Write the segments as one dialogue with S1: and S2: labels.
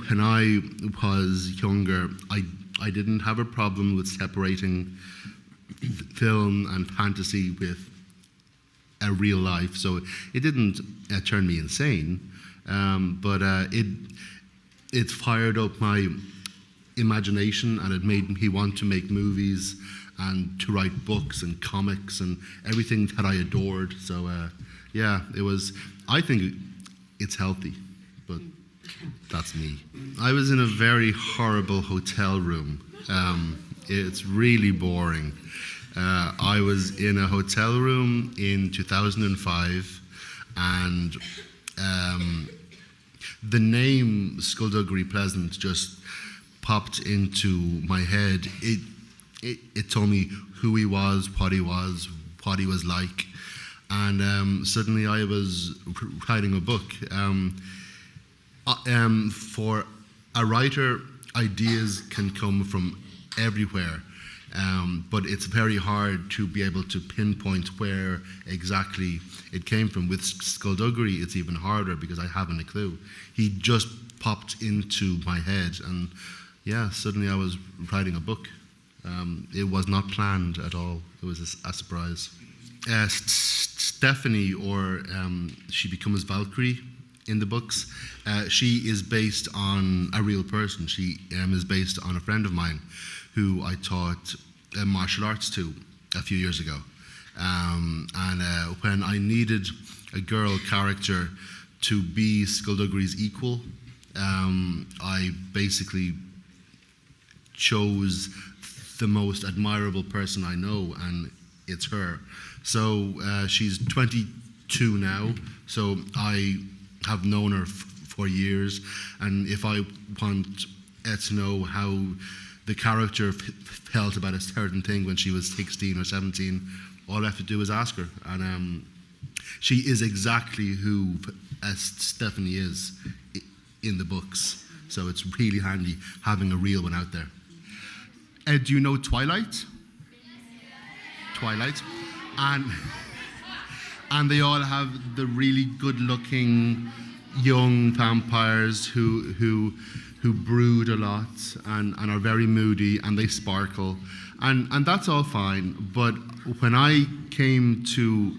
S1: when I was younger, I didn't have a problem with separating film and fantasy with a real life, so it didn't turn me insane, but it fired up my imagination, and it made me want to make movies and to write books and comics and everything that I adored. So it was. I think it's healthy, but that's me. I was in a very horrible hotel room. It's really boring. I was in a hotel room in 2005, and the name Skulduggery Pleasant just popped into my head. It told me who he was, what he was like, and suddenly I was writing a book. For a writer, ideas can come from everywhere, but it's very hard to be able to pinpoint where exactly it came from. With Skulduggery, it's even harder because I haven't a clue. He just popped into my head, and suddenly I was writing a book. It was not planned at all. It was a surprise. Stephanie, or she becomes Valkyrie in the books, she is based on a real person. She is based on a friend of mine who I taught martial arts to a few years ago. And when I needed a girl character to be Skulduggery's equal, I basically chose the most admirable person I know, and it's her. So she's 22 now, so I have known her for years, and if I want to know how the character felt about a certain thing when she was 16 or 17, all I have to do is ask her, and she is exactly who Stephanie is in the books, so it's really handy having a real one out there. Do you know Twilight? Twilight, and they all have the really good-looking young vampires who brood a lot and are very moody, and they sparkle, and that's all fine. But when I came to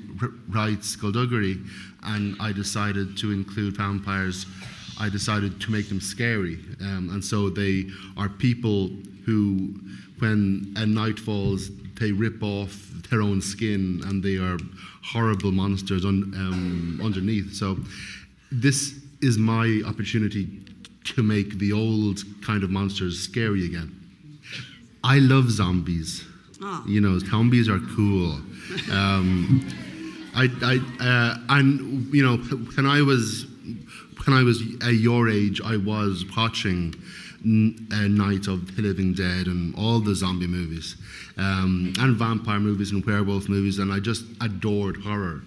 S1: write Skulduggery and I decided to include vampires, I decided to make them scary, and so they are people who, when a night falls, they rip off their own skin, and they are horrible monsters underneath. So this is my opportunity to make the old kind of monsters scary again. I love zombies.
S2: Oh.
S1: You know, zombies are cool. And you know, when I was your age, I was watching Night of the Living Dead and all the zombie movies, and vampire movies and werewolf movies, and I just adored horror.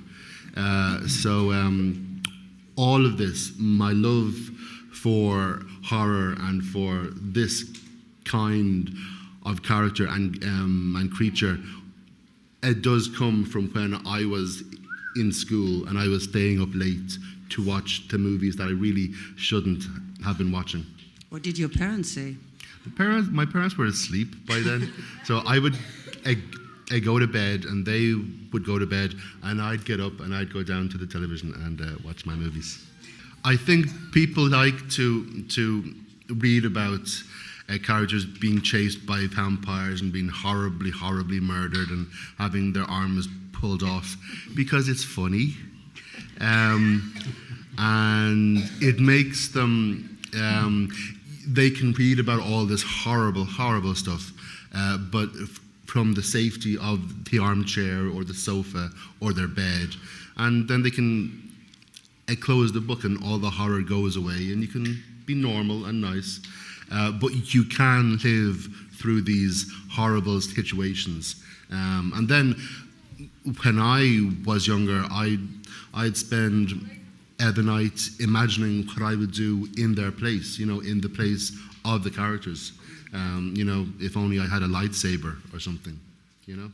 S1: So all of this, my love for horror and for this kind of character and creature, it does come from when I was in school and I was staying up late to watch the movies that I really shouldn't have been watching.
S2: What did your parents say?
S1: My parents were asleep by then, so I would go to bed and they would go to bed, and I'd get up and I'd go down to the television and watch my movies. I think people like to read about characters being chased by vampires and being horribly, horribly murdered and having their arms pulled off because it's funny, and it makes them. They can read about all this horrible, horrible stuff, but from the safety of the armchair or the sofa or their bed, and then they can close the book and all the horror goes away and you can be normal and nice, but you can live through these horrible situations. And then when I was younger, I'd spend the night imagining what I would do in their place, you know, in the place of the characters. You know, if only I had a lightsaber or something, you know.